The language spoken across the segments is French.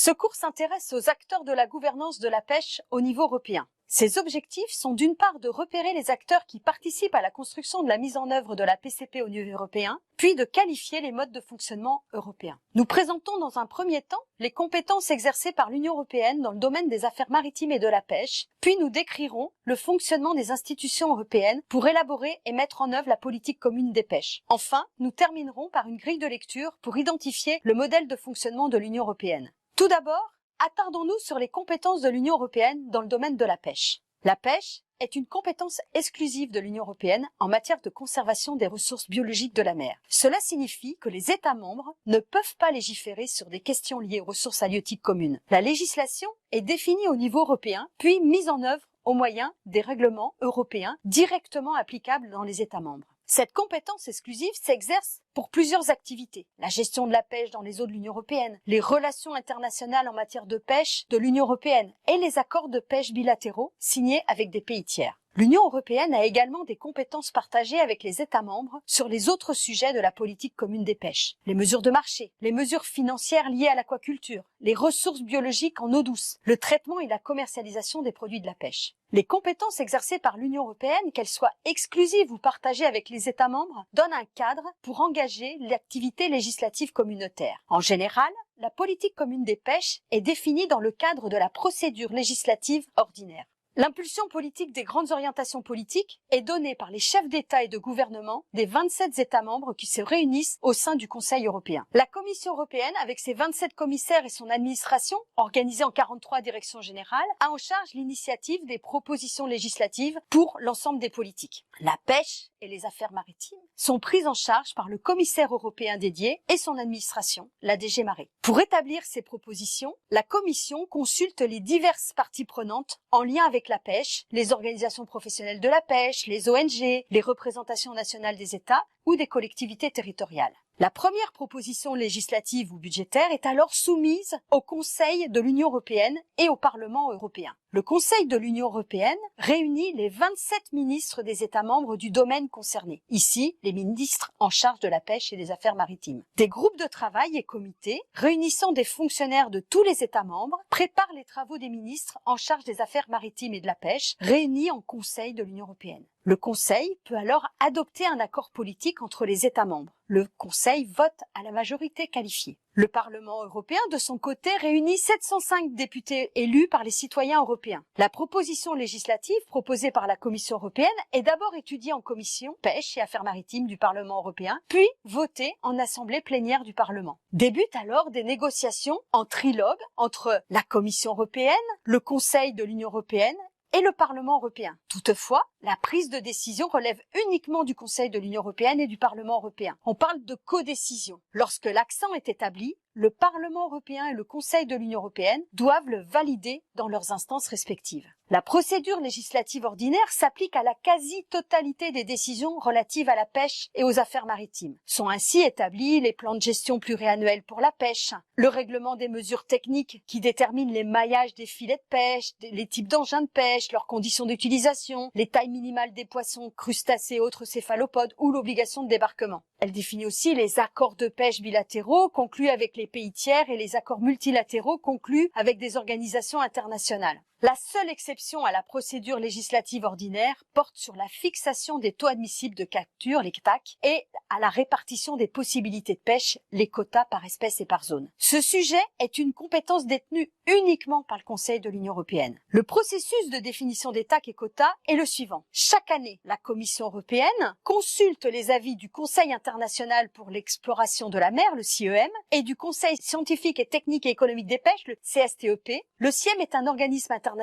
Ce cours s'intéresse aux acteurs de la gouvernance de la pêche au niveau européen. Ses objectifs sont d'une part de repérer les acteurs qui participent à la construction de la mise en œuvre de la PCP au niveau européen, puis de qualifier les modes de fonctionnement européens. Nous présentons dans un premier temps les compétences exercées par l'Union européenne dans le domaine des affaires maritimes et de la pêche, puis nous décrirons le fonctionnement des institutions européennes pour élaborer et mettre en œuvre la politique commune des pêches. Enfin, nous terminerons par une grille de lecture pour identifier le modèle de fonctionnement de l'Union européenne. Tout d'abord, attardons-nous sur les compétences de l'Union européenne dans le domaine de la pêche. La pêche est une compétence exclusive de l'Union européenne en matière de conservation des ressources biologiques de la mer. Cela signifie que les États membres ne peuvent pas légiférer sur des questions liées aux ressources halieutiques communes. La législation est définie au niveau européen, puis mise en œuvre au moyen des règlements européens directement applicables dans les États membres. Cette compétence exclusive s'exerce pour plusieurs activités. La gestion de la pêche dans les eaux de l'Union européenne, les relations internationales en matière de pêche de l'Union européenne et les accords de pêche bilatéraux signés avec des pays tiers. L'Union européenne a également des compétences partagées avec les États membres sur les autres sujets de la politique commune des pêches. Les mesures de marché, les mesures financières liées à l'aquaculture, les ressources biologiques en eau douce, le traitement et la commercialisation des produits de la pêche. Les compétences exercées par l'Union européenne, qu'elles soient exclusives ou partagées avec les États membres, donnent un cadre pour engager l'activité législative communautaire. En général, la politique commune des pêches est définie dans le cadre de la procédure législative ordinaire. L'impulsion politique des grandes orientations politiques est donnée par les chefs d'État et de gouvernement des 27 États membres qui se réunissent au sein du Conseil européen. La Commission européenne, avec ses 27 commissaires et son administration, organisée en 43 directions générales, a en charge l'initiative des propositions législatives pour l'ensemble des politiques. La pêche et les affaires maritimes sont prises en charge par le commissaire européen dédié et son administration, la DG Mare. Pour établir ces propositions, la Commission consulte les diverses parties prenantes en lien avec la pêche, les organisations professionnelles de la pêche, les ONG, les représentations nationales des États ou des collectivités territoriales. La première proposition législative ou budgétaire est alors soumise au Conseil de l'Union européenne et au Parlement européen. Le Conseil de l'Union européenne réunit les 27 ministres des États membres du domaine concerné. Ici, les ministres en charge de la pêche et des affaires maritimes. Des groupes de travail et comités réunissant des fonctionnaires de tous les États membres préparent les travaux des ministres en charge des affaires maritimes et de la pêche réunis en Conseil de l'Union européenne. Le Conseil peut alors adopter un accord politique entre les États membres. Le Conseil vote à la majorité qualifiée. Le Parlement européen, de son côté, réunit 705 députés élus par les citoyens européens. La proposition législative proposée par la Commission européenne est d'abord étudiée en commission pêche et affaires maritimes du Parlement européen, puis votée en assemblée plénière du Parlement. Débutent alors des négociations en trilogue entre la Commission européenne, le Conseil de l'Union européenne et le Parlement européen. Toutefois, la prise de décision relève uniquement du Conseil de l'Union européenne et du Parlement européen. On parle de codécision. Lorsque l'accent est établi, le Parlement européen et le Conseil de l'Union européenne doivent le valider dans leurs instances respectives. La procédure législative ordinaire s'applique à la quasi-totalité des décisions relatives à la pêche et aux affaires maritimes. Sont ainsi établis les plans de gestion pluriannuels pour la pêche, le règlement des mesures techniques qui déterminent les maillages des filets de pêche, les types d'engins de pêche, leurs conditions d'utilisation, les tailles minimales des poissons, crustacés et autres céphalopodes ou l'obligation de débarquement. Elle définit aussi les accords de pêche bilatéraux conclus avec les pays tiers et les accords multilatéraux conclus avec des organisations internationales. La seule exception à la procédure législative ordinaire porte sur la fixation des taux admissibles de capture, les TAC, et à la répartition des possibilités de pêche, les quotas par espèce et par zone. Ce sujet est une compétence détenue uniquement par le Conseil de l'Union européenne. Le processus de définition des TAC et quotas est le suivant. Chaque année, la Commission européenne consulte les avis du Conseil international pour l'exploration de la mer, le CIEM, et du Conseil scientifique et technique et économique des pêches, le CSTEP. Le CIEM est un organisme international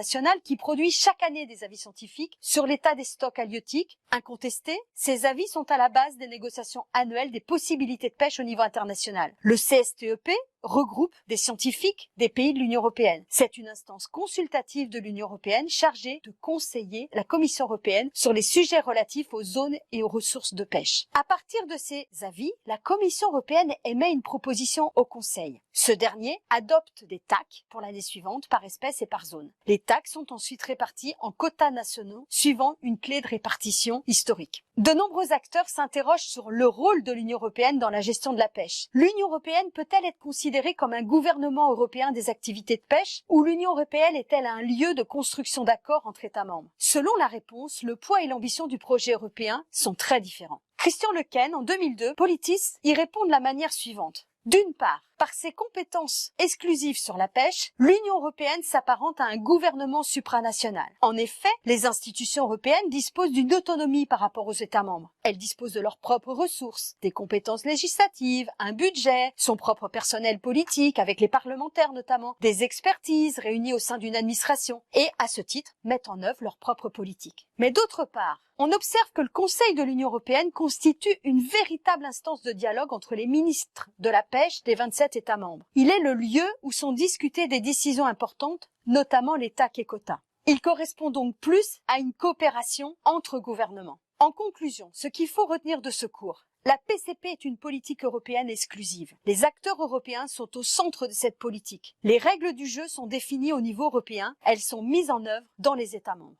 qui produit chaque année des avis scientifiques sur l'état des stocks halieutiques. Incontestés, ces avis sont à la base des négociations annuelles des possibilités de pêche au niveau international. Le CSTEP regroupe des scientifiques des pays de l'Union européenne. C'est une instance consultative de l'Union européenne chargée de conseiller la Commission européenne sur les sujets relatifs aux zones et aux ressources de pêche. À partir de ces avis, la Commission européenne émet une proposition au Conseil. Ce dernier adopte des TAC pour l'année suivante par espèce et par zone. Les TAC sont ensuite répartis en quotas nationaux suivant une clé de répartition historique. De nombreux acteurs s'interrogent sur le rôle de l'Union européenne dans la gestion de la pêche. L'Union européenne peut-elle être considérée comme un gouvernement européen des activités de pêche ou l'Union européenne est-elle un lieu de construction d'accords entre États membres? Selon la réponse, le poids et l'ambition du projet européen sont très différents. Christian Lequesne, en 2002, Politis, y répond de la manière suivante. D'une part, par ses compétences exclusives sur la pêche, l'Union européenne s'apparente à un gouvernement supranational. En effet, les institutions européennes disposent d'une autonomie par rapport aux États membres. Elles disposent de leurs propres ressources, des compétences législatives, un budget, son propre personnel politique, avec les parlementaires notamment, des expertises réunies au sein d'une administration, et, à ce titre, mettent en œuvre leur propre politique. Mais d'autre part, on observe que le Conseil de l'Union européenne constitue une véritable instance de dialogue entre les ministres de la pêche des 27 États membres. Il est le lieu où sont discutées des décisions importantes, notamment les TAC et quotas. Il correspond donc plus à une coopération entre gouvernements. En conclusion, ce qu'il faut retenir de ce cours, la PCP est une politique européenne exclusive. Les acteurs européens sont au centre de cette politique. Les règles du jeu sont définies au niveau européen, elles sont mises en œuvre dans les États membres.